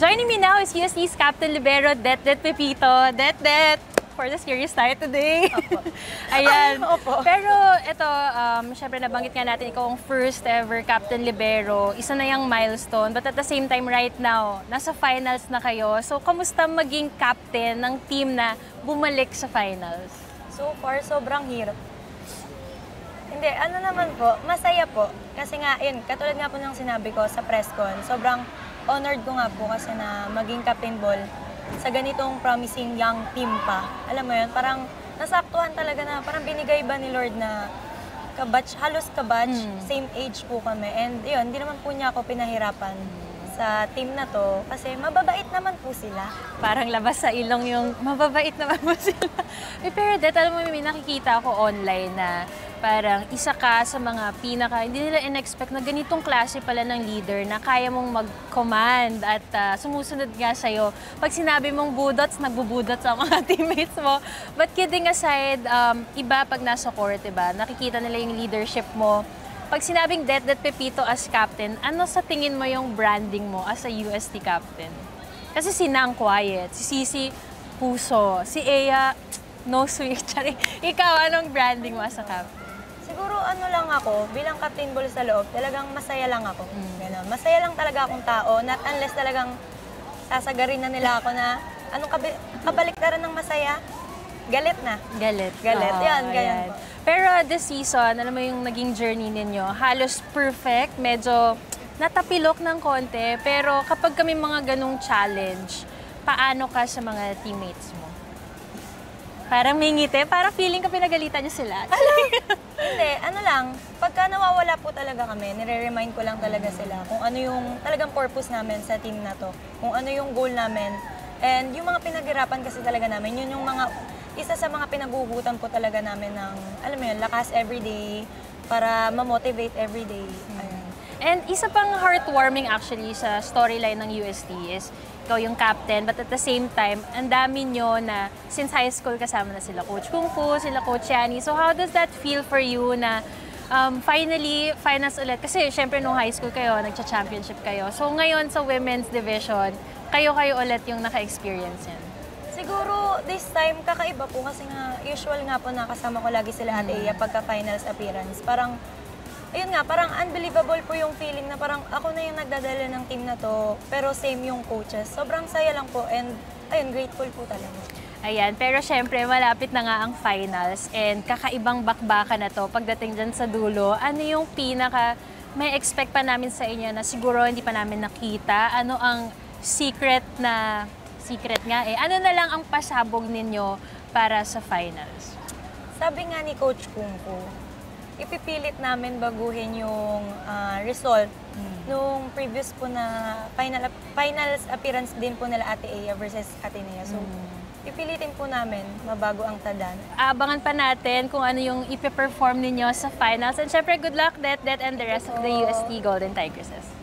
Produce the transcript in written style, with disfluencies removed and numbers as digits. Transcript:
Joining me now is UST's Captain Libero, Det Pepito. Det, for the serious tayo today. Opo. Ayan. Opo. Pero ito, syempre nabanggit nga natin, ikaw ang first ever Captain Libero. Isa na yung milestone. But at the same time, right now, nasa finals na kayo. So, kamusta maging captain ng team na bumalik sa finals? So far, sobrang hirap. Hindi, ano naman po, masaya po. Kasi nga, yun, katulad nga po ng sinabi ko sa press con, sobrang honored ko nga po kasi na maging captain ball sa ganitong promising young team pa. Alam mo yun, parang nasaktuhan talaga na, parang binigay ba ni Lord na kabatch, halos kabatch, same age po kami. And yun, hindi naman po niya ako pinahirapan sa team na to kasi mababait naman po sila. Parang labas sa ilong yung mababait naman po sila. Pero Det, alam mo, may nakikita ako online na parang isa ka sa mga pinaka, hindi nila in-expect na ganitong klase pala ng leader na kaya mong mag-command at sumusunod nga sa'yo. Pag sinabi mong budots, nagbubudots ang mga teammates mo. But kidding aside, iba pag nasa court, diba? Nakikita nila yung leadership mo. Pag sinabing Det Pepito as captain, ano sa tingin mo yung branding mo as a UST captain? Kasi si Nang quiet, si Sisi puso, si Ea no sweet. Ikaw, anong branding mo as a captain? Siguro ano lang ako, bilang captain ball sa loob, talagang masaya lang ako. Ganun. Masaya lang talaga akong tao, not unless talagang sasagarin na nila ako na anong kabaliktaran ng masaya, galit na. Galit. Galit, yan, ganyan po. Pero this season, alam mo yung naging journey ninyo, halos perfect, medyo natapilok ng konti, pero kapag kami mga ganong challenge, paano ka sa mga teammates mo? Parang may ngiti, parang feeling ka pinagalitan niyo sila. Hindi, ano lang, pagka nawawala po talaga kami, nire-remind ko lang talaga sila kung ano yung talagang purpose namin sa team na to, kung ano yung goal namin. And yung mga pinaghirapan kasi talaga namin, yun yung mga, isa sa mga pinaguhutan po talaga namin ng, alam mo yun, lakas everyday, para ma-motivate everyday. And isa pang heartwarming actually sa storyline ng UST is ikaw yung captain, but at the same time, ang dami nyo na since high school kasama na sila Coach Kung Fu, sila Coach Yani. So how does that feel for you na finally, finals ulit? Kasi syempre nung high school kayo, nagcha-championship kayo. So ngayon sa women's division, kayo ulit yung naka-experience yan. Siguro this time kakaiba po kasi nga usual nga po nakasama ko lagi sila Ate Iya pagka finals appearance. Parang ayun nga, parang unbelievable po yung feeling na parang ako na yung nagdadala ng team na to, pero same yung coaches. Sobrang saya lang po and ayun, grateful po talaga. Ayan, pero syempre malapit na nga ang finals and kakaibang bakbakan na to pagdating dyan sa dulo. Ano yung pinaka may expect pa namin sa inyo na siguro hindi pa namin nakita? Ano ang secret nga eh? Ano na lang ang pasabog ninyo para sa finals? Sabi nga ni Coach Kung Fu, ipipilit namin baguhin yung result nung previous po na finals appearance din po nila Ate Ea versus Ate Nea. So, pipilitin po namin mabago ang tadan. Abangan pa natin kung ano yung ipe-perform ninyo sa finals. And syempre, good luck, Det, and the rest of the UST Golden Tigresses.